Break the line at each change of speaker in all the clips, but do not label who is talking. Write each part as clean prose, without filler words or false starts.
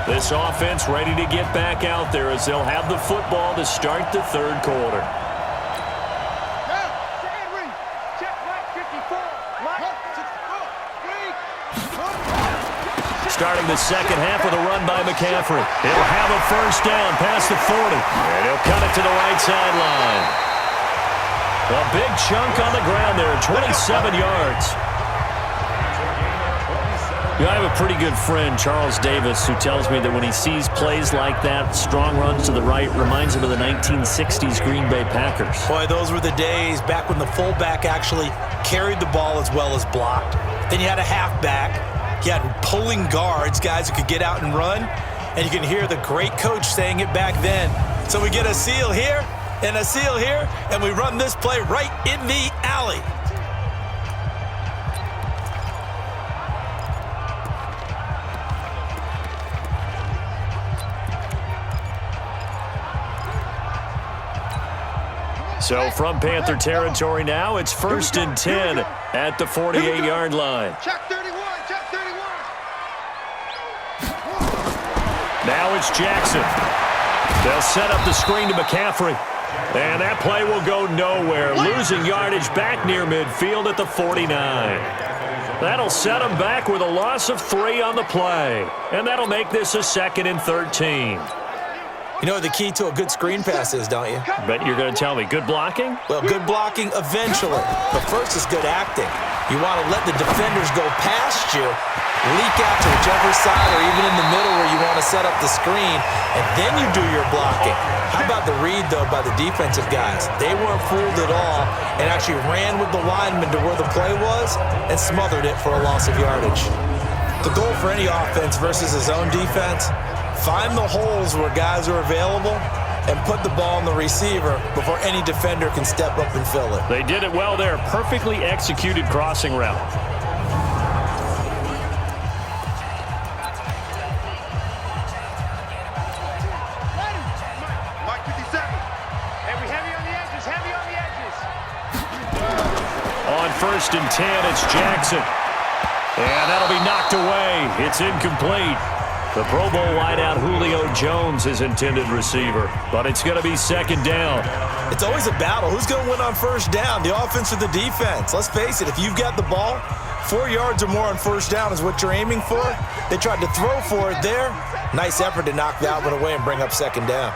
This offense ready to get back out there as they'll have the football to start the third quarter. Starting the second half with a run by McCaffrey. He'll have a first down past the 40. And he'll cut it to the right sideline. A big chunk on the ground there, 27 yards. You know, I have a pretty good friend, Charles Davis, who tells me that when he sees plays like that, strong runs to the right, reminds him of the 1960s Green Bay Packers.
Boy, those were the days back when the fullback actually carried the ball as well as blocked. Then you had a halfback. You had pulling guards, guys who could get out and run. And you can hear the great coach saying it back then. So we get a seal here and a seal here, and we run this play right in the alley.
So from Panther territory now, it's 1st and 10 at the 48-yard line.
Check 31, check 31.
Now it's Jackson. They'll set up the screen to McCaffrey. And that play will go nowhere. Losing yardage back near midfield at the 49. That'll set them back with a loss of 3 on the play. And that'll make this a 2nd and 13.
You know what the key to a good screen pass is, don't you?
Bet you're going to tell me good blocking?
Well, good blocking eventually. But first is good acting. You want to let the defenders go past you, leak out to whichever side or even in the middle where you want to set up the screen, and then you do your blocking. How about the read, though, by the defensive guys? They weren't fooled at all and actually ran with the lineman to where the play was and smothered it for a loss of yardage. The goal for any offense versus his own defense, find the holes where guys are available and put the ball on the receiver before any defender can step up and fill it.
They did it well there. Perfectly executed crossing route.
Mike 57. And we heavy on the edges, heavy on the edges.
On 1st and 10, it's Jackson. And that'll be knocked away. It's incomplete. The Pro Bowl wideout Julio Jones is intended receiver, but it's going to be 2nd down.
It's always a battle. Who's going to win on 1st down, the offense or the defense? Let's face it, if you've got the ball, 4 yards or more on 1st down is what you're aiming for. They tried to throw for it there. Nice effort to knock that one away and bring up 2nd down.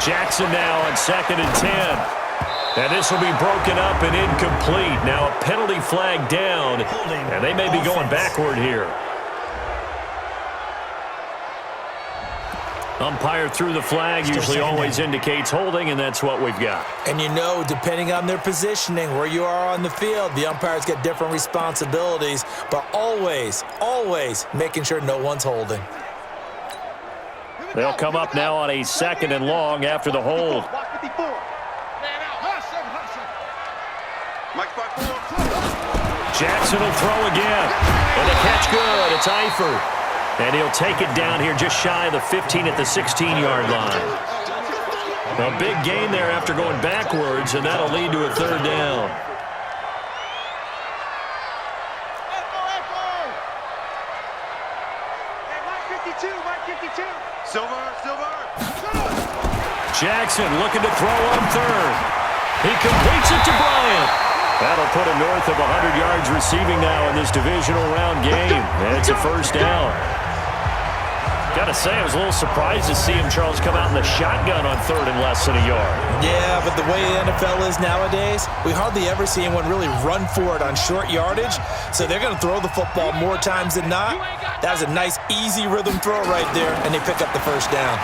Jackson now on 2nd and 10. And this will be broken up and incomplete. Now a penalty flag down, and they may be going backward here. Umpire threw the flag, usually always indicates holding, and that's what we've got.
And you know, depending on their positioning, where you are on the field, the umpires get different responsibilities, but always, always making sure no one's holding.
They'll come up now on a 2nd and long after the hold. Jackson will throw again. And the catch good. It's Eifert. And he'll take it down here just shy of the 15 at the 16-yard line. A big gain there after going backwards, and that'll lead to a 3rd down. Jackson looking to throw on 3rd. He completes it to Bryant. That'll put him north of 100 yards receiving now in this divisional round game. And it's a 1st down. Got to say, I was a little surprised to see him, Charles, come out in the shotgun on 3rd and less than a yard.
Yeah, but the way the NFL is nowadays, we hardly ever see anyone really run for it on short yardage. So they're going to throw the football more times than not. That was a nice, easy rhythm throw right there, and they pick up the 1st down.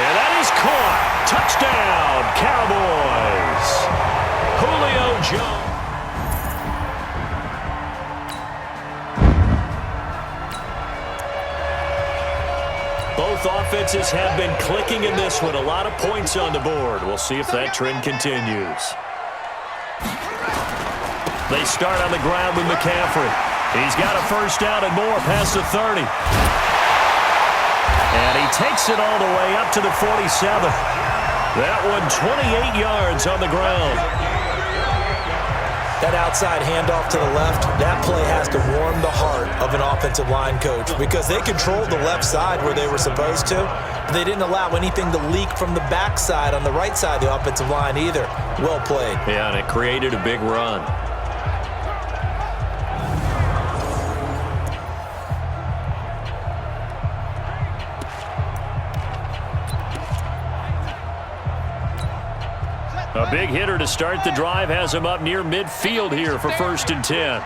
And that is caught. Touchdown, Cowboys. Julio Jones. Both offenses have been clicking in this one. A lot of points on the board. We'll see if that trend continues. They start on the ground with McCaffrey. He's got a 1st down and more past the 30. And he takes it all the way up to the 47. That one 28 yards on the ground.
That outside handoff to the left, that play has to warm the heart of an offensive line coach because they controlled the left side where they were supposed to, but they didn't allow anything to leak from the backside on the right side of the offensive line either. Well played.
Yeah, and it created a big run. A big hitter to start the drive has him up near midfield here for 1st and 10.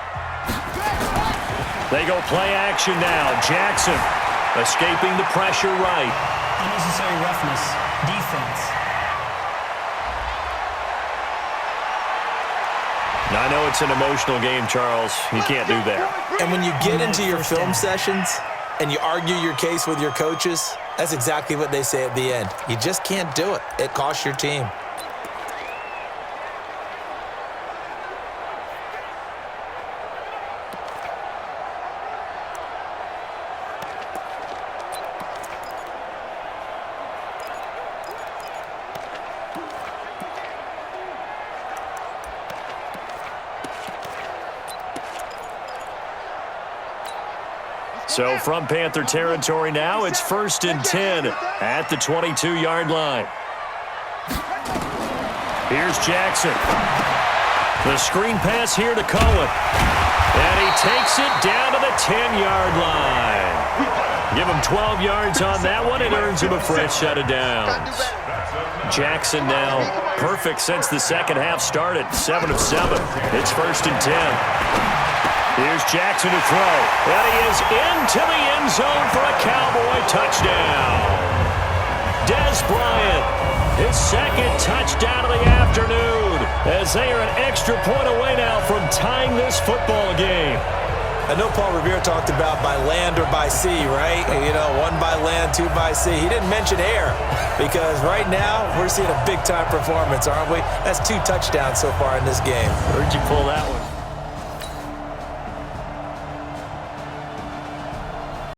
They go play action now. Jackson escaping the pressure right.
Unnecessary roughness. Defense.
Now, I know it's an emotional game, Charles. You can't do that.
And when you get into your film sessions and you argue your case with your coaches, that's exactly what they say at the end. You just can't do it. It costs your team.
So from Panther territory now, it's 1st and 10 at the 22-yard line. Here's Jackson. The screen pass here to Cohen. And he takes it down to the 10-yard line. Give him 12 yards on that one. It earns him a fresh set of downs. Jackson now perfect since the second half started. 7 of 7. It's 1st and 10. Here's Jackson to throw. And he is into the end zone for a Cowboy touchdown. Dez Bryant, his second touchdown of the afternoon, as they are an extra point away now from tying this football game.
I know Paul Revere talked about by land or by sea, right? You know, 1 by land, 2 by sea. He didn't mention air because right now we're seeing a big-time performance, aren't we? That's 2 touchdowns so far in this game.
Where'd you pull that one?